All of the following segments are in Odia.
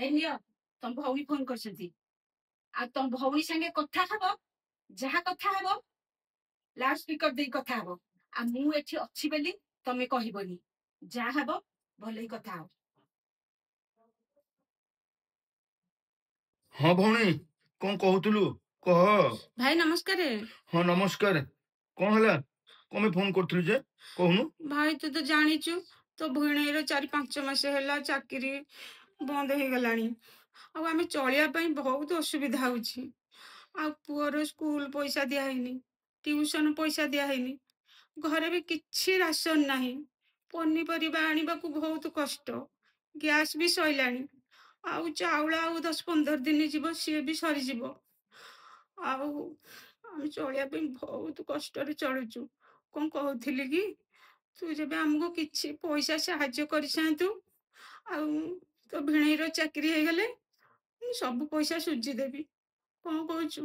এই নিଅ ତମ ଭଉଣୀ ଫୋନ କରିଛନ୍ତି। ଆଉ ତମ ଭଉଣୀ ସାଙ୍ଗେ କଥା ହବ, ଯାହା କଥା ହବ ଲାଉଡ ସ୍ପିକର ଦେଇ କଥା ହବ। ଆଉ ମୁଁ ଏଠି ଅଛି ବୋଲି ତମେ କହିବନି। ଯାହା ହବ ଭଲଇ କଥା ହବ। ହଁ ଭଉଣୀ, କଣ କହୁଥିଲୁ କହ। ଭାଇ ନମସ୍କାର। ହଁ ନମସ୍କାର। କଣ ହେଲା, କଣ ପାଇଁ ଫୋନ କରୁଥିଲୁ ଯେ କହୁନୁ। ଭାଇ ତୁ ତ ଜାଣିଛୁ ତୋ ଭିଣେଇର 4-5 ମାସ ହେଲା ଚାକିରି ବନ୍ଦ ହେଇଗଲାଣି। ଆଉ ଆମେ ଚଳିବା ପାଇଁ ବହୁତ ଅସୁବିଧା ହଉଛି। ଆଉ ପୁଅର ସ୍କୁଲ ପଇସା ଦିଆହେଇନି, ଟିଉସନ ପଇସା ଦିଆହେଇନି, ଘରେ ବି କିଛି ରାସନ ନାହିଁ। ପନିପରିବା ଆଣିବାକୁ ବହୁତ କଷ୍ଟ। ଗ୍ୟାସ୍ ବି ସଇଲାଣି। ଆଉ ଚାଉଳ ଆଉ 10-15 ଦିନ ଯିବ, ସିଏ ବି ସରିଯିବ। ଆଉ ଆମେ ଚଳିବା ପାଇଁ ବହୁତ କଷ୍ଟରେ ଚଳୁଛୁ। କଣ କହୁଥିଲି କି, ତୁ ଯେବେ ଆମକୁ କିଛି ପଇସା ସାହାଯ୍ୟ କରିଥାନ୍ତୁ, ଆଉ ତୋ ଭିଣେଇର ଚାକିରି ହେଇଗଲେ ମୁଁ ସବୁ ପଇସା ସୁଝିଦେବି। କଣ କହୁଛୁ?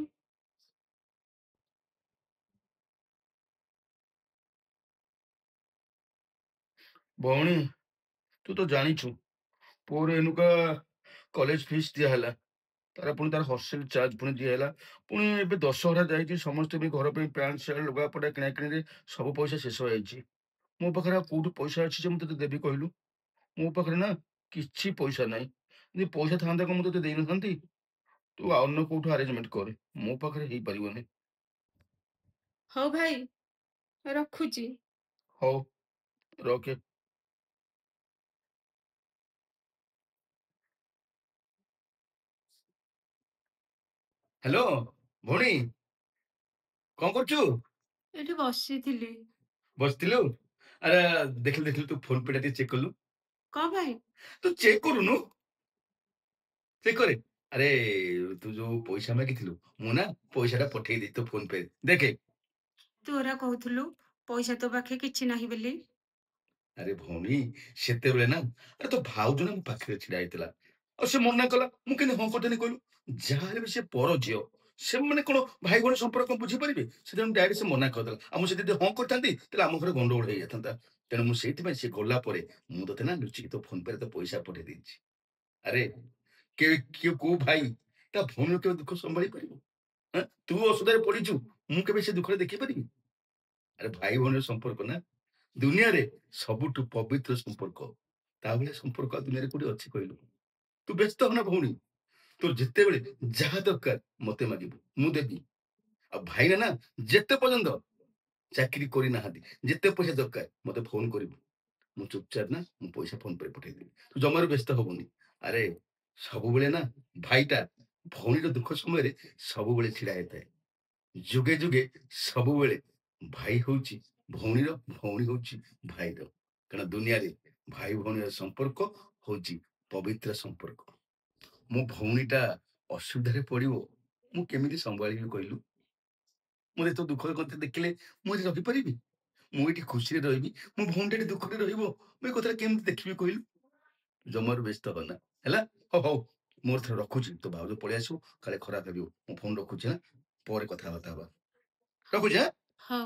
ଭଉଣୀ, ତୁ ତ ଜାଣିଛୁ ପୁଅର ଏନୁକା କଲେଜ ଫିସ୍ ଦିଆହେଲା, ତାର ହଷ୍ଟେଲ ଚାର୍ଜ ପୁଣି ଦିଆହେଲା, ପୁଣି ଏବେ ଦଶହରା ଯାଇଛି, ସମସ୍ତେ ବି ଘର ପାଇଁ ପ୍ୟାଣ୍ଟ ସାର୍ଟ ଲୁଗାପଟା କିଣାକିଣିରେ ସବୁ ପଇସା ଶେଷ ହେଇଯାଇଛି। ମୋ ପାଖରେ ଆଉ କୋଉଠି ପଇସା ଅଛି ଯେ ମୁଁ ତତେ ଦେବି କହିଲୁ। ମୋ ପାଖରେ ନା କିଛି ପଇସା ନାହିଁ। ଯଦି ପଇସା ଥାନ୍ତା କଣ ମୁଁ ତତେ ଦେଇନଥାନ୍ତି। ତୁ ଅନ୍ୟ କୋଉଠୁ ଆରେଞ୍ଜମେଣ୍ଟ କରେ, ମୋ ପାଖରେ ହେଇପାରିବନି। ହଉ ଭାଇ, ରଖୁଛି। ହଉ, ରଖେ। ହ୍ୟାଲୋ ଭଉଣୀ, କଣ କରୁଛୁ? ଏଠି ବସିଥିଲି। ବସିଥିଲୁ? ଆରେ ଦେଖିଲୁ ତୁ ଫୋନ ପେ ଟା ଟିକେ ଚେକ୍ କଲୁ। କଣ ଭାଇ? ତୁ ଚେକ୍ କରୁନୁ, ଚେକ୍ କରେ। ଆରେ ତୁ ଯୋଉ ପଇସା ମାଗିଥିଲୁ, ମୁଁ ନା ପଇସା ଟା ପଠେଇ ଦେଇଛି ତୋ ଫୋନ ପେ। ଦେଖେ। ତୁ ଏରା କହୁଥିଲୁ ପଇସା ତୋ ପାଖେ କିଛି ନାହିଁ ବୋଲି। ଆରେ ଭଉଣୀ, ସେତେବେଳେ ନା ଆରେ ତୋ ଭାଉଜ ନା ମୋ ପାଖରେ ଛିଡା ହେଇଥିଲା, ଆଉ ସେ ମନା କଲା, ମୁଁ କେମିତି ହଁ କରିଦେଲି କହିଲୁ। ଯାହାହେଲେ ବି ସେ ପର ଝିଅ, ସେମାନେ କଣ ଭାଇ ଭଉଣୀ ସମ୍ପର୍କ ବୁଝିପାରିବେ? ସେଥିପାଇଁ ଡାଇରେକ୍ଟ ସେ ମନା କରିଦେଲା। ଆଉ ମୁଁ ଯଦି ହଁ କରିଥାନ୍ତି ତାହେଲେ ଆମ ଘରେ ଗଣ୍ଡଗୋଳ ହେଇଯାଇଥାନ୍ତା। ତେଣୁ ମୁଁ ସେଇଥିପାଇଁ ସେ ଗଲା ପରେ ମୁଁ ତତେ ନା ଲୁଚିକି ତୋ ଫୋନ ପେ ରେ ତ ପଇସା ପଠେଇ ଦେଇଛି। ଆରେ କିଏ କୋଉ ଭାଇ ତା ଭଉଣୀର କେବେ ଦୁଃଖ ସମ୍ଭାଳି ପାରିବ? ତୁ ଅସୁବିଧାରେ ପଡିଛୁ, ମୁଁ କେବେ ସେ ଦୁଃଖରେ ଦେଖିପାରିବି? ଆରେ ଭାଇ ଭଉଣୀର ସମ୍ପର୍କ ନା ଦୁନିଆରେ ସବୁଠୁ ପବିତ୍ର ସମ୍ପର୍କ। ତା ଭଳିଆ ସମ୍ପର୍କ ଆଉ ଦୁନିଆରେ କୋଉଠି ଅଛି କହିଲୁ? ତୁ ବ୍ୟସ୍ତ ହନା ଭଉଣୀ, ତୋର ଯେତେବେଳେ ଯାହା ଦରକାର ମତେ ମାଗିବୁ, ମୁଁ ଦେବି। ଆଉ ଭାଇନା ନା ଯେତେ ପର୍ଯ୍ୟନ୍ତ ଚାକିରି କରିନାହାନ୍ତି, ଯେତେ ପଇସା ଦରକାର ମତେ ଫୋନ କରିବୁ। ମୁଁ ଚୁପଚାପ ନା ମୁଁ ପଇସା ଫୋନ ପେ ପଠେଇଦେବି। ତୁ ଜମାରୁ ବ୍ୟସ୍ତ ହବୁନି। ଆରେ ସବୁବେଳେ ନା ଭାଇଟା ଭଉଣୀର ଦୁଃଖ ସମୟରେ ସବୁବେଳେ ଛିଡା ହେଇଥାଏ। ଯୁଗେ ଯୁଗେ ସବୁବେଳେ ଭାଇ ହଉଛି ଭଉଣୀର, ଭଉଣୀ ହଉଛି ଭାଇର। କାରଣ ଦୁନିଆରେ ଭାଇ ଭଉଣୀର ସମ୍ପର୍କ ହଉଛି ପବିତ୍ର ସମ୍ପର୍କ। ମୋ ଭଉଣୀଟା ଅସୁବିଧାରେ ପଡିବ, ମୁଁ କେମିତି ସମ୍ଭାଳିବି କହିଲୁ? ମୁଁ ତୋ ଦୁଃଖ କଥା ଦେଖିଲେ ମୁଁ ଏଠି ରହିପାରିବି? ମୁଁ ଏଠି ଖୁସିରେ ରହିବି, ମୋ ଭଉଣୀଟା ଏଠି ଦୁଃଖରେ ରହିବ, ମୁଁ ଏ କଥାଟା କେମିତି ଦେଖିବି କହିଲୁ? ଜମାରୁ ବ୍ୟସ୍ତ ହନା ହେଲା। ହଉ ହଉ, ମୋର ଥରେ ରଖୁଛି, ତୋ ଭାଉଜ ପଳେଇ ଆସିବୁ, କାଳେ ଖରାପ ଭାବିବ। ମୁଁ ଫୋନ ରଖୁଛି, ପରେ କଥାବାର୍ତ୍ତା ହବା। ରଖୁଛି। ହଁ।